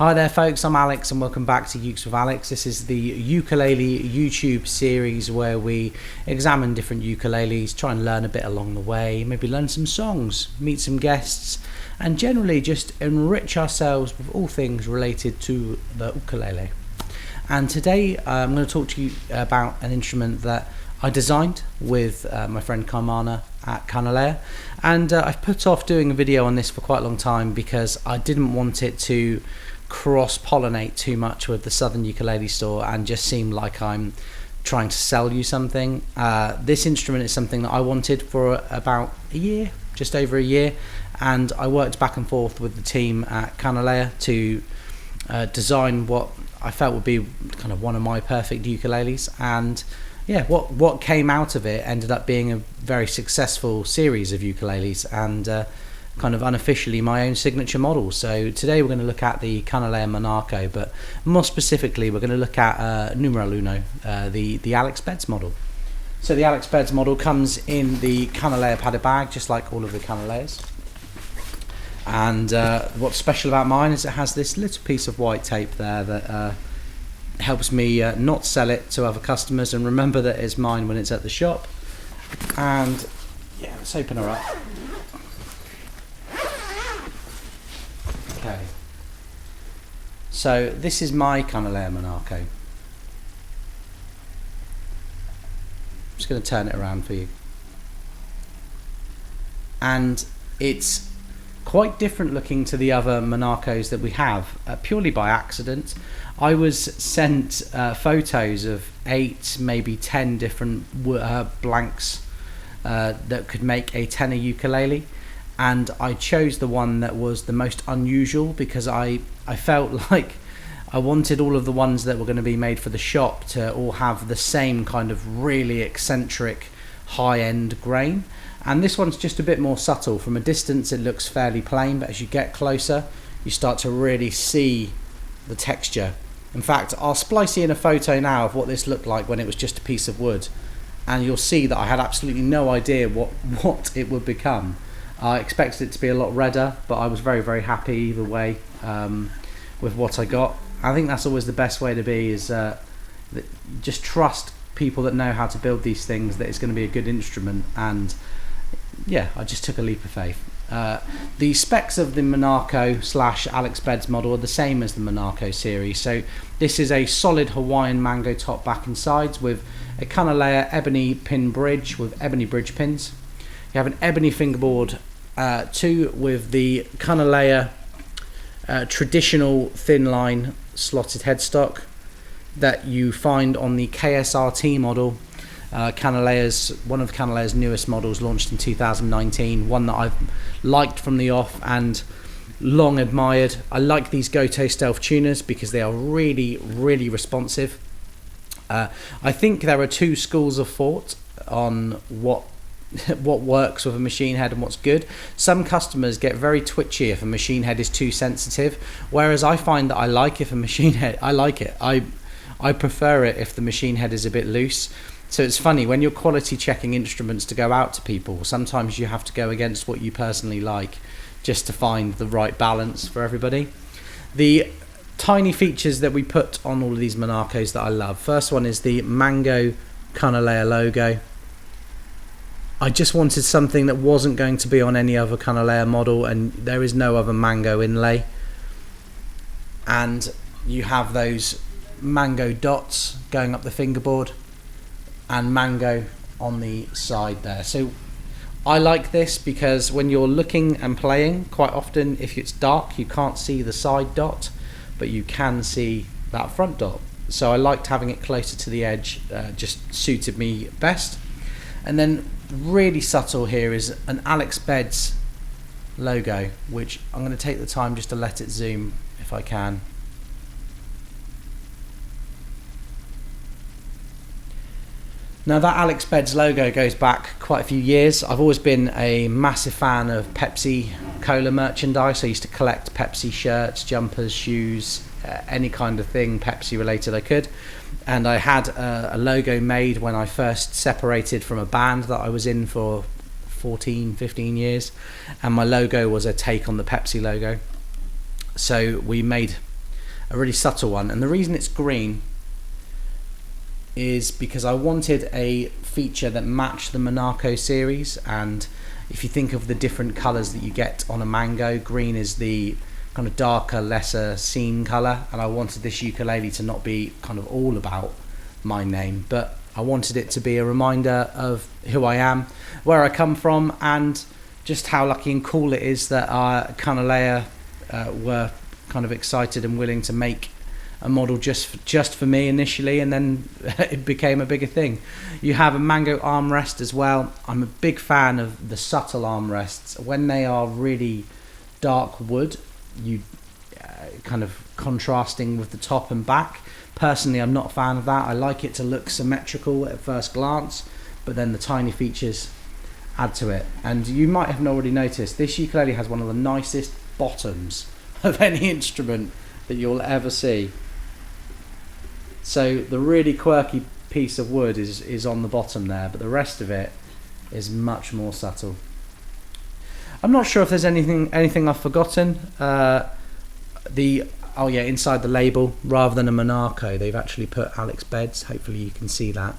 Hi there folks, I'm Alex and welcome back to Ukes with Alex. This is the ukulele YouTube series where we examine different ukuleles, try and learn a bit along the way, maybe learn some songs, meet some guests, and generally just enrich ourselves with all things related to the ukulele. And today I'm going to talk to you about an instrument that I designed with my friend Kaimana at Kanile'a, and I've put off doing a video on this for quite a long time because I didn't want it to cross-pollinate too much with the Southern Ukulele Store and just seem like I'm trying to sell you something. This instrument is something that I wanted for about a year, just over a year, and I worked back and forth with the team at Kanile'a to design what I felt would be kind of one of my perfect ukuleles. And yeah, what came out of it ended up being a very successful series of ukuleles and kind of unofficially my own signature model. So today we're going to look at the Kanile'a Manako, but more specifically we're going to look at numero uno, the Alex Beds model. So the Alex Beds model comes in the Kanile'a padded bag, just like all of the Kanile'as. And what's special about mine is it has this little piece of white tape there that helps me not sell it to other customers and remember that it's mine when it's at the shop. And yeah, let's open her up. Okay, so this is my Kanile'a Manako. I'm just going to turn it around for you. And it's quite different looking to the other Manakos that we have, purely by accident. I was sent photos of 8, maybe 10 different blanks that could make a tenor ukulele, and I chose the one that was the most unusual because I felt like I wanted all of the ones that were going to be made for the shop to all have the same kind of really eccentric high-end grain. And this one's just a bit more subtle. From a distance it looks fairly plain, but as you get closer you start to really see the texture. In fact, I'll splice in a photo now of what this looked like when it was just a piece of wood, and you'll see that I had absolutely no idea what it would become. I expected it to be a lot redder, but I was very, very happy either way with what I got. I think that's always the best way to be, is just trust people that know how to build these things, that it's going to be a good instrument. And yeah, I just took a leap of faith. The specs of the Manako / Alex Beds model are the same as the Manako series. So this is a solid Hawaiian mango top, back and sides, with a Kanile'a ebony pin bridge with ebony bridge pins. You have an ebony fingerboard too, with the Kanile'a traditional thin line slotted headstock that you find on the KSRT model. One of Kanile'a's newest models, launched in 2019, one that I've liked from the off and long admired. I like these Goto stealth tuners because they are really, really responsive. I think there are two schools of thought on what works with a machine head and what's good. Some customers get very twitchy if a machine head is too sensitive, whereas I find that I like if a machine head, I like it. I prefer it if the machine head is a bit loose. So it's funny, when you're quality checking instruments to go out to people, sometimes you have to go against what you personally like just to find the right balance for everybody. The tiny features that we put on all of these Manakos that I love. First one is the Mango Kanile'a logo. I just wanted something that wasn't going to be on any other Kanile'a model, and there is no other mango inlay. And you have those mango dots going up the fingerboard and mango on the side there. So I like this because when you're looking and playing, quite often if it's dark you can't see the side dot, but you can see that front dot. So I liked having it closer to the edge, just suited me best. And then really subtle here is an Alex Beds logo, which I'm going to take the time just to let it zoom if I can. Now that Alex Beds logo goes back quite a few years. I've always been a massive fan of Pepsi Cola merchandise. I used to collect Pepsi shirts, jumpers, shoes, any kind of thing Pepsi related I could. And I had a logo made when I first separated from a band that I was in for 15 years, and my logo was a take on the Pepsi logo. So we made a really subtle one. And the reason it's green is because I wanted a feature that matched the Manako series, and if you think of the different colours that you get on a mango, green is the kind of darker, lesser seen colour, and I wanted this ukulele to not be kind of all about my name, but I wanted it to be a reminder of who I am, where I come from, and just how lucky and cool it is that Kanile'a were kind of excited and willing to make a model just for me initially, and then it became a bigger thing. You have a mango armrest as well. I'm a big fan of the subtle armrests. When they are really dark wood, you kind of contrasting with the top and back. Personally, I'm not a fan of that. I like it to look symmetrical at first glance, but then the tiny features add to it. And you might have already noticed, this ukulele has one of the nicest bottoms of any instrument that you'll ever see. So the really quirky piece of wood is on the bottom there, but the rest of it is much more subtle. I'm not sure if there's anything I've forgotten. Inside the label, rather than a Manako, they've actually put Alex Beds. Hopefully you can see that.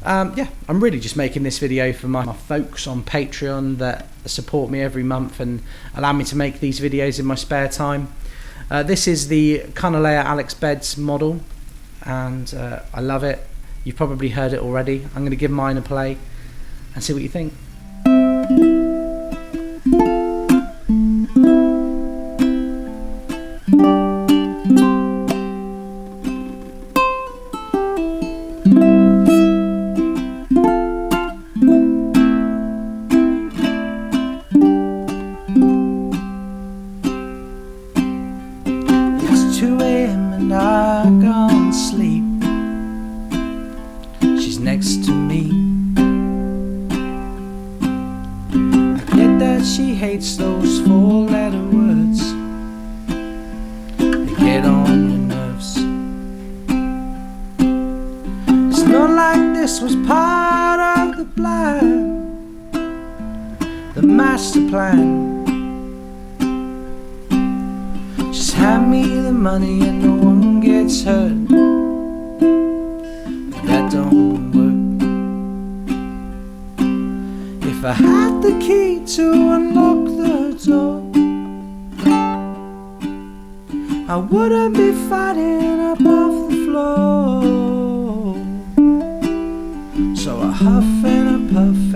I'm really just making this video for my folks on Patreon that support me every month and allow me to make these videos in my spare time. This is the Kanile'a Alex Beds model, and I love it. You've probably heard it already. I'm going to give mine a play and see what you think. It's 2 AM and I can't sleep. She's next to me. I get that she hates those 4-letter words. They get on your nerves. It's not like this was part of the plan, the master plan. Just hand me the money and no one gets hurt. But that don't work. If I had the key to unlock the door, I wouldn't be fighting above the floor. So I huff and I puff